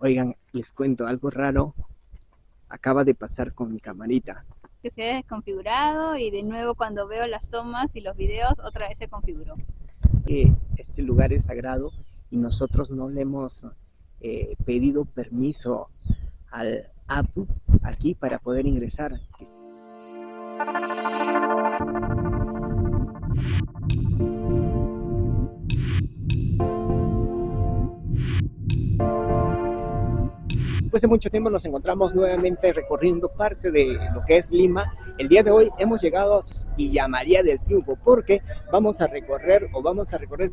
Oigan, les cuento algo raro. Acaba de pasar con mi camarita. Que se ha desconfigurado y de nuevo cuando veo las tomas y los videos otra vez se configuró. Este lugar es sagrado y nosotros no le hemos pedido permiso al APU aquí para poder ingresar. Después de mucho tiempo nos encontramos nuevamente recorriendo parte de lo que es Lima. El día de hoy hemos llegado a Villa María del Triunfo porque vamos a recorrer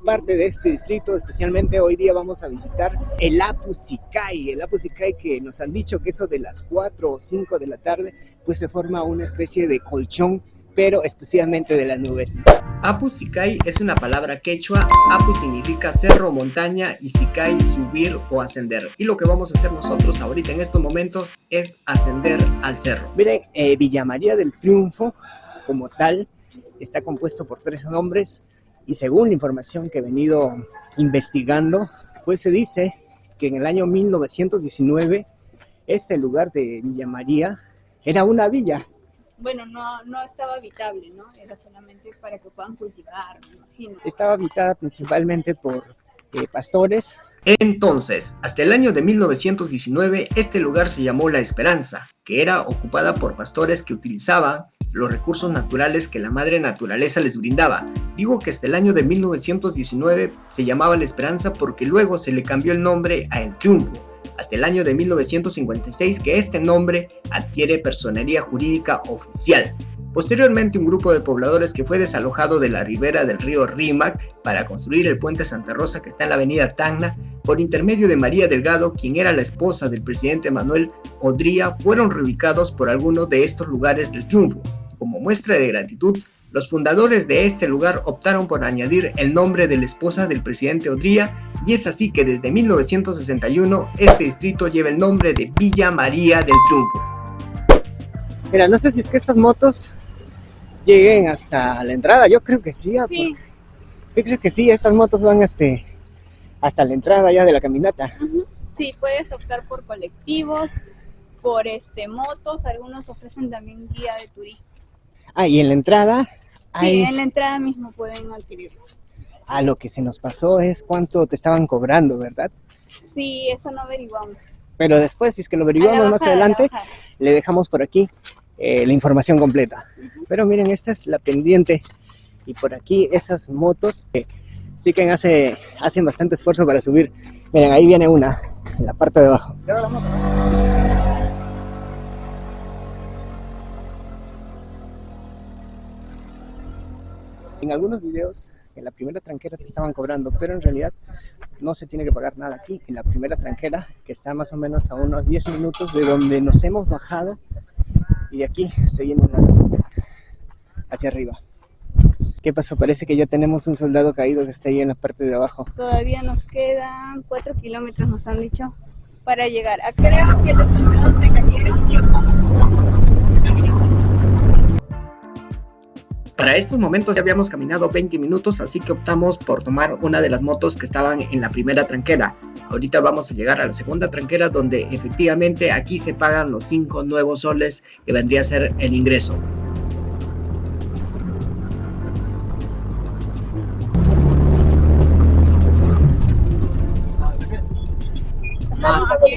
parte de este distrito. Especialmente hoy día vamos a visitar el Apu Sikai. El Apu Sikai, que nos han dicho que eso de las 4 o 5 de la tarde pues se forma una especie de colchón, pero exclusivamente de las nubes. Apu Sikai es una palabra quechua. Apu significa cerro o montaña y Sikai subir o ascender. Y lo que vamos a hacer nosotros ahorita en estos momentos es ascender al cerro. Miren, Villa María del Triunfo como tal está compuesto por 3 nombres y según la información que he venido investigando, pues se dice que en el año 1919 este lugar de Villa María era una villa. Bueno, no estaba habitable, ¿no? Era solamente para que puedan cultivar, me imagino. Estaba habitada principalmente por pastores. Entonces, hasta el año de 1919, este lugar se llamó La Esperanza, que era ocupada por pastores que utilizaban los recursos naturales que la madre naturaleza les brindaba. Digo que hasta el año de 1919 se llamaba La Esperanza porque luego se le cambió el nombre a El Triunfo, hasta el año de 1956 que este nombre adquiere personería jurídica oficial. Posteriormente, un grupo de pobladores que fue desalojado de la ribera del río Rímac para construir el puente Santa Rosa que está en la avenida Tacna, por intermedio de María Delgado, quien era la esposa del presidente Manuel Odría, fueron reubicados por algunos de estos lugares del Triunfo. Como muestra de gratitud, los fundadores de este lugar optaron por añadir el nombre de la esposa del presidente Odría, y es así que desde 1961 este distrito lleva el nombre de Villa María del Triunfo. Mira, no sé si es que estas motos lleguen hasta la entrada. Yo creo que sí. Sí. Yo creo que sí, estas motos van hasta la entrada ya de la caminata. Sí, puedes optar por colectivos, por motos, algunos ofrecen también guía de turismo. Ah, y en la entrada Sí, en la entrada mismo pueden adquirirlo. Ah, lo que se nos pasó es cuánto te estaban cobrando, ¿verdad? Sí, eso no averiguamos. Pero después, si es que lo averiguamos más adelante, le dejamos por aquí la información completa. Pero miren, esta es la pendiente y por aquí esas motos sí que hacen bastante esfuerzo para subir. Miren, ahí viene una, en la parte de abajo. En algunos videos en la primera tranquera te estaban cobrando, pero en realidad no se tiene que pagar nada aquí. En la primera tranquera, que está más o menos a unos 10 minutos de donde nos hemos bajado, y de aquí seguimos hacia arriba. ¿Qué pasó? Parece que ya tenemos un soldado caído que está ahí en la parte de abajo. Todavía nos quedan 4 kilómetros, nos han dicho, para llegar. Creo que los soldados se cayeron y estamos caminando. Para estos momentos ya habíamos caminado 20 minutos, así que optamos por tomar una de las motos que estaban en la primera tranquera. Ahorita vamos a llegar a la segunda tranquera, donde efectivamente aquí se pagan los 5 nuevos soles que vendría a ser el ingreso.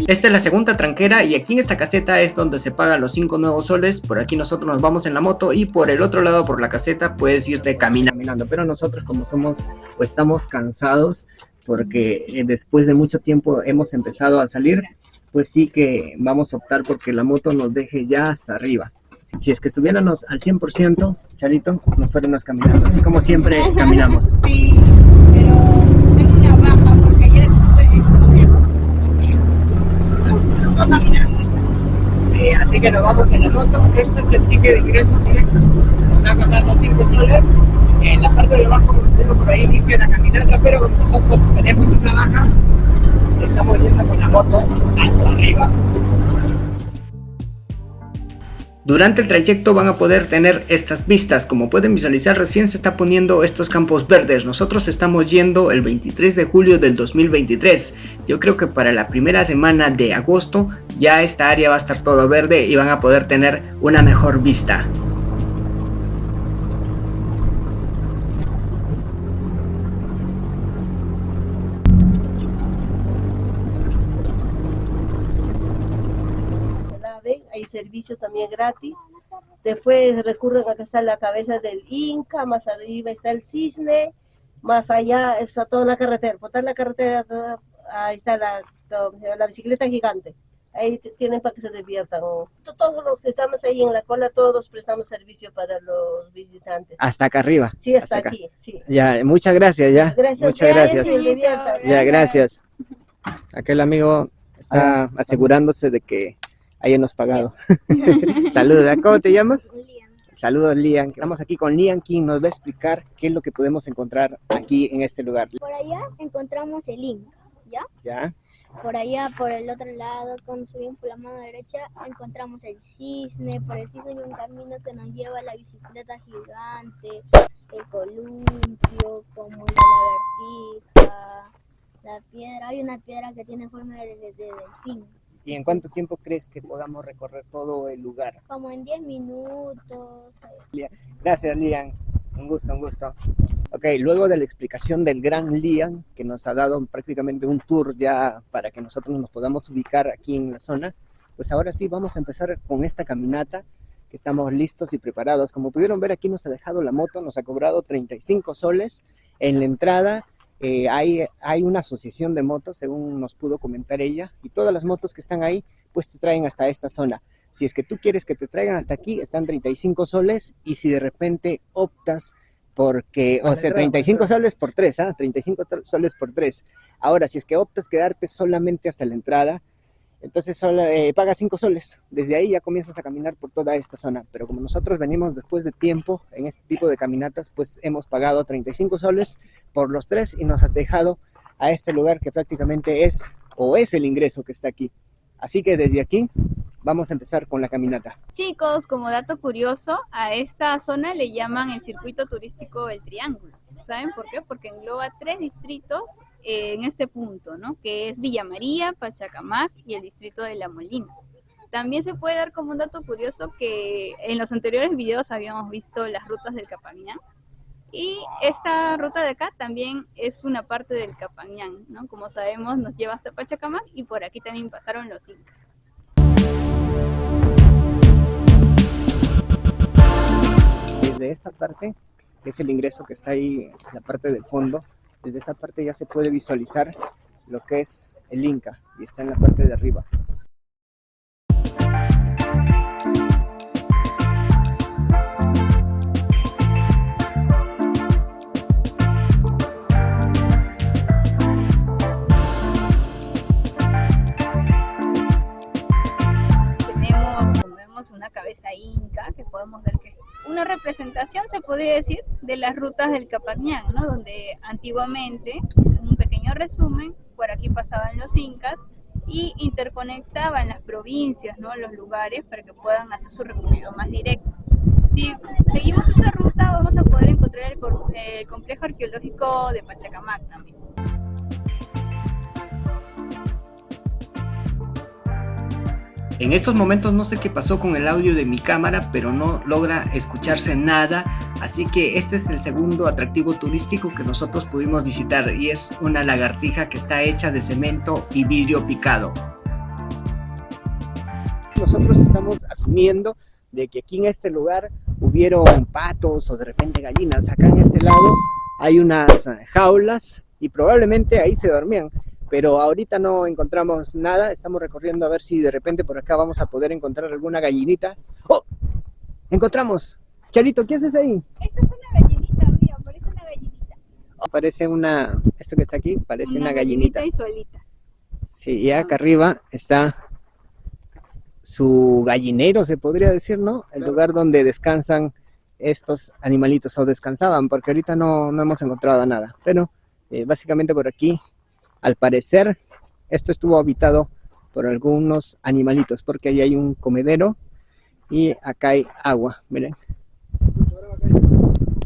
Esta es la segunda tranquera y aquí en esta caseta es donde se pagan los 5 nuevos soles. Por aquí nosotros nos vamos en la moto y por el otro lado, por la caseta, puedes irte caminando. Pero nosotros, como estamos cansados porque después de mucho tiempo hemos empezado a salir, pues sí que vamos a optar porque la moto nos deje ya hasta arriba. Si es que estuviéramos al 100%, Charito, nos fuéramos caminando, así como siempre caminamos. Sí, pero tengo una baja porque ayer estuve en no caminar mucho. Sí, así que nos vamos en la moto. Este es el ticket de ingreso, miren. Nos ha costado 5 soles. En la parte de abajo, por ahí inicia la caminata, pero nosotros tenemos una baja. Estamos yendo con la moto hasta arriba. Durante el trayecto van a poder tener estas vistas. Como pueden visualizar, recién se está poniendo estos campos verdes. Nosotros estamos yendo el 23 de julio del 2023. Yo creo que para la primera semana de agosto ya esta área va a estar todo verde y van a poder tener una mejor vista. Hay servicio también gratis. Después recurren acá está la cabeza del Inca, más arriba está el Cisne, más allá está toda la carretera. Por toda la carretera, ahí está la bicicleta gigante. Ahí tienen para que se diviertan. Todos los que estamos ahí en la cola, todos prestamos servicio para los visitantes. Hasta acá arriba. Sí, hasta acá. aquí. Sí. Ya, muchas gracias, ya. Gracias. Muchas gracias. Ya, gracias. Aquel amigo está asegurándose de que hayamos pagado. Saludos, ¿cómo te llamas? Lian. Saludos, Lian. Estamos aquí con Lian, quien nos va a explicar qué es lo que podemos encontrar aquí en este lugar. Por allá encontramos el Inca, ¿ya? ¿Ya? Por allá, por el otro lado, cuando subimos por la mano derecha, encontramos el Cisne. Por el Cisne hay un camino que nos lleva a la bicicleta gigante, el columpio, como el de la vertija, la piedra. Hay una piedra que tiene forma de delfín. ¿Y en cuánto tiempo crees que podamos recorrer todo el lugar? Como en 10 minutos. Gracias, Lian. Un gusto, un gusto. Ok, luego de la explicación del gran Lian, que nos ha dado prácticamente un tour ya para que nosotros nos podamos ubicar aquí en la zona, pues ahora sí vamos a empezar con esta caminata, que estamos listos y preparados. Como pudieron ver, aquí nos ha dejado la moto, nos ha cobrado 35 soles en la entrada. Hay una asociación de motos, según nos pudo comentar ella, y todas las motos que están ahí, pues te traen hasta esta zona. Si es que tú quieres que te traigan hasta aquí, están 35 soles, y si de repente optas porque, o sea, 35 soles por 3, 35 soles por 3. Ahora, si es que optas quedarte solamente hasta la entrada, entonces solo pagas 5 soles. Desde ahí ya comienzas a caminar por toda esta zona. Pero como nosotros venimos después de tiempo en este tipo de caminatas, pues hemos pagado 35 soles por los 3 y nos has dejado a este lugar que prácticamente es el ingreso que está aquí. Así que desde aquí vamos a empezar con la caminata. Chicos, como dato curioso, a esta zona le llaman el circuito turístico El Triángulo. ¿Saben por qué? Porque engloba 3 distritos en este punto, ¿no? Que es Villa María, Pachacamac y el distrito de La Molina. También se puede dar como un dato curioso que en los anteriores videos habíamos visto las rutas del Capañán, y esta ruta de acá también es una parte del Capañán, ¿no? Como sabemos, nos lleva hasta Pachacamac y por aquí también pasaron los incas. Desde esta parte, que es el ingreso que está ahí en la parte del fondo, desde esta parte ya se puede visualizar lo que es el Inca, y está en la parte de arriba. Tenemos una cabeza inca, que podemos ver que una representación, se podría decir, de las rutas del Capañán, ¿no? Donde antiguamente, un pequeño resumen, por aquí pasaban los incas y interconectaban las provincias, ¿no? Los lugares para que puedan hacer su recorrido más directo. Si seguimos esa ruta, vamos a poder encontrar el complejo arqueológico de Pachacamac también. En estos momentos no sé qué pasó con el audio de mi cámara, pero no logra escucharse nada, así que este es el segundo atractivo turístico que nosotros pudimos visitar, y es una lagartija que está hecha de cemento y vidrio picado. Nosotros estamos asumiendo de que aquí en este lugar hubieron patos o de repente gallinas. Acá en este lado hay unas jaulas y probablemente ahí se dormían. Pero ahorita no encontramos nada, estamos recorriendo a ver si de repente por acá vamos a poder encontrar alguna gallinita. ¡Oh! ¡Encontramos! Charito, ¿qué haces ahí? Esta es una gallinita, mira, parece una gallinita. Parece una, esto que está aquí, parece una gallinita. Y su alita. Sí, y acá arriba está su gallinero, se podría decir, ¿no? El lugar donde descansan estos animalitos, o descansaban, porque ahorita no hemos encontrado nada. Pero básicamente por aquí, al parecer, esto estuvo habitado por algunos animalitos, porque ahí hay un comedero y acá hay agua, miren.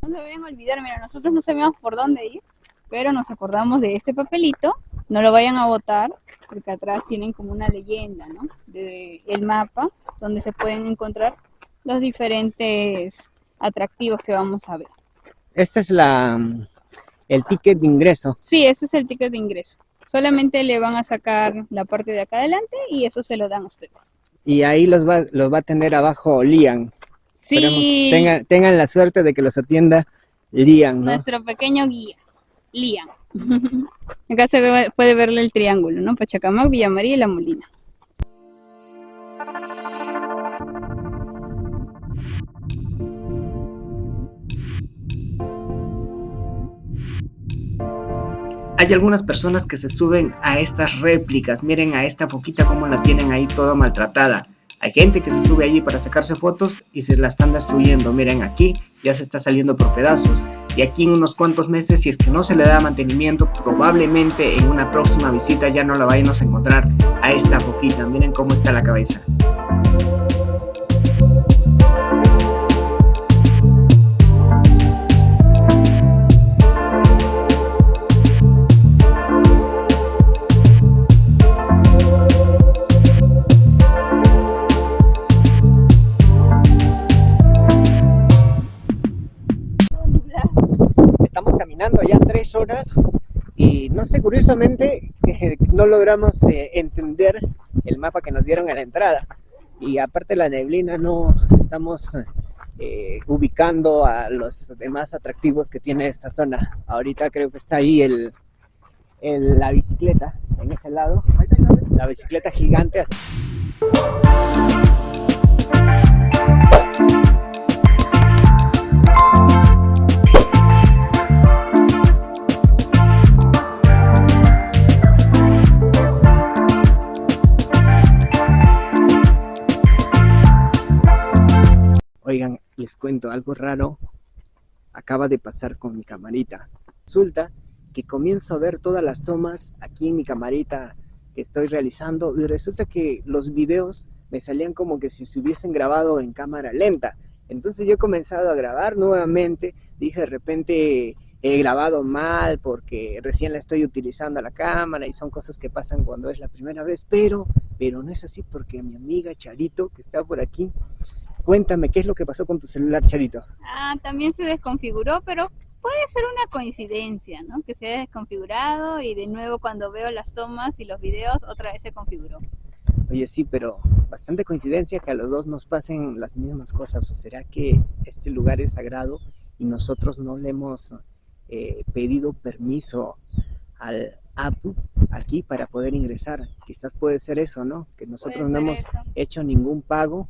No se vayan a olvidar, mira, nosotros no sabíamos por dónde ir, pero nos acordamos de este papelito, no lo vayan a botar, porque atrás tienen como una leyenda, ¿no? De el mapa, donde se pueden encontrar los diferentes atractivos que vamos a ver. Este es el ticket de ingreso. Sí, ese es el ticket de ingreso. Solamente le van a sacar la parte de acá adelante y eso se lo dan a ustedes. Y ahí los va a tener abajo Lian. Sí, Tengan la suerte de que los atienda Lian, ¿no? nuestro pequeño guía, Lian. Acá puede verle el triángulo, ¿no? Pachacamac, Villa María y La Molina. Hay algunas personas que se suben a estas réplicas, miren a esta foquita como la tienen ahí toda maltratada. Hay gente que se sube allí para sacarse fotos y se la están destruyendo, miren aquí ya se está saliendo por pedazos. Y aquí en unos cuantos meses, si es que no se le da mantenimiento, probablemente en una próxima visita ya no la vayamos a encontrar a esta foquita, miren cómo está la cabeza. Estamos caminando ya 3 horas y no sé, curiosamente no logramos entender el mapa que nos dieron a la entrada, y aparte la neblina no estamos ubicando a los demás atractivos que tiene esta zona. Ahorita creo que está ahí la bicicleta en ese lado, la bicicleta gigante así. Oigan, les cuento algo raro, acaba de pasar con mi camarita. Resulta que comienzo a ver todas las tomas aquí en mi camarita que estoy realizando, y resulta que los videos me salían como que si se hubiesen grabado en cámara lenta. Entonces yo he comenzado a grabar nuevamente, dije de repente he grabado mal porque recién la estoy utilizando la cámara y son cosas que pasan cuando es la primera vez, pero no es así, porque mi amiga Charito, que está por aquí, cuéntame, ¿qué es lo que pasó con tu celular, Charito? También se desconfiguró, pero puede ser una coincidencia, ¿no? Que se haya desconfigurado y de nuevo cuando veo las tomas y los videos otra vez se configuró. Oye, sí, pero bastante coincidencia que a los dos nos pasen las mismas cosas. ¿O será que este lugar es sagrado y nosotros no le hemos pedido permiso al APU aquí para poder ingresar? Quizás puede ser eso, ¿no? Que nosotros no hemos hecho ningún pago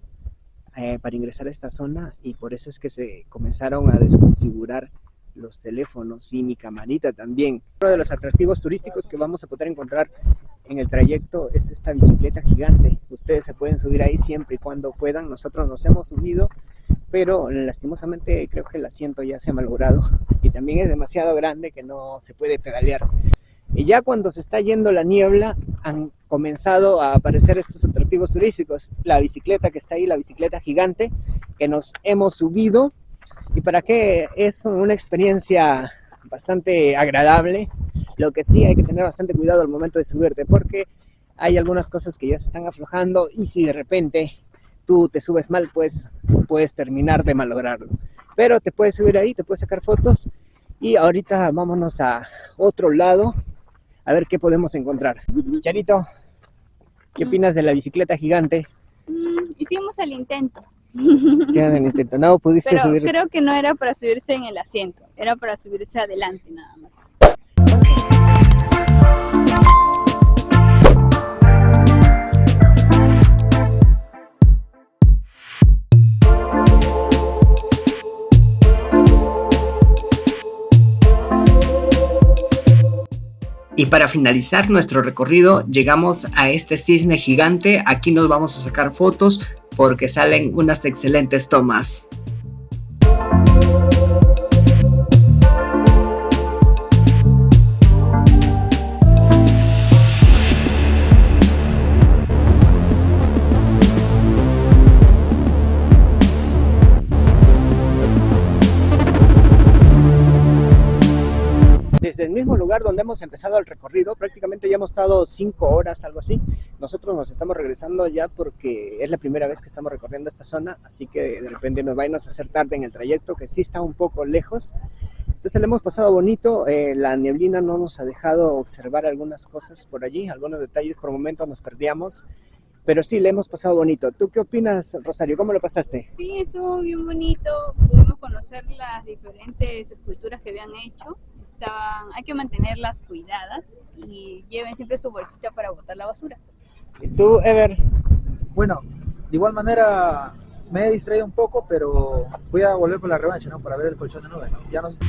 para ingresar a esta zona, y por eso es que se comenzaron a desconfigurar los teléfonos y mi camarita también. Uno de los atractivos turísticos que vamos a poder encontrar en el trayecto es esta bicicleta gigante. Ustedes se pueden subir ahí siempre y cuando puedan. Nosotros nos hemos subido, pero lastimosamente creo que el asiento ya se ha malogrado y también es demasiado grande que no se puede pedalear. Y ya cuando se está yendo la niebla han comenzado a aparecer estos atractivos turísticos. La bicicleta que está ahí, la bicicleta gigante que nos hemos subido, y para qué, es una experiencia bastante agradable. Lo que sí hay que tener bastante cuidado al momento de subirte, porque hay algunas cosas que ya se están aflojando y si de repente tú te subes mal, pues puedes terminar de malograrlo. Pero te puedes subir ahí, te puedes sacar fotos, y ahorita vámonos a otro lado a ver qué podemos encontrar. Charito, ¿qué opinas de la bicicleta gigante? Hicimos el intento. Hicimos el intento, no pudiste pero subir. Creo que no era para subirse en el asiento, era para subirse adelante nada más. Y para finalizar nuestro recorrido llegamos a este cisne gigante. Aquí nos vamos a sacar fotos porque salen unas excelentes tomas. mismo lugar donde hemos empezado el recorrido. Prácticamente ya hemos estado 5 horas, algo así. Nosotros nos estamos regresando ya porque es la primera vez que estamos recorriendo esta zona, así que de repente nos va a hacer tarde en el trayecto, que sí está un poco lejos. Entonces le hemos pasado bonito, la neblina no nos ha dejado observar algunas cosas por allí, algunos detalles, por momentos nos perdíamos, pero sí, le hemos pasado bonito. ¿Tú qué opinas, Rosario? ¿Cómo lo pasaste? Sí, estuvo bien bonito, pudimos conocer las diferentes esculturas que habían hecho, hay que mantenerlas cuidadas y lleven siempre su bolsita para botar la basura. ¿Y tú, Ever? Bueno, de igual manera me he distraído un poco, pero voy a volver por la revancha, ¿no? Para ver el colchón de nubes, ¿no?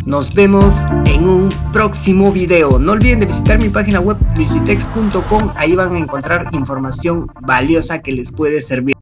Nos vemos en un próximo video. No olviden de visitar mi página web visitex.com, ahí van a encontrar información valiosa que les puede servir.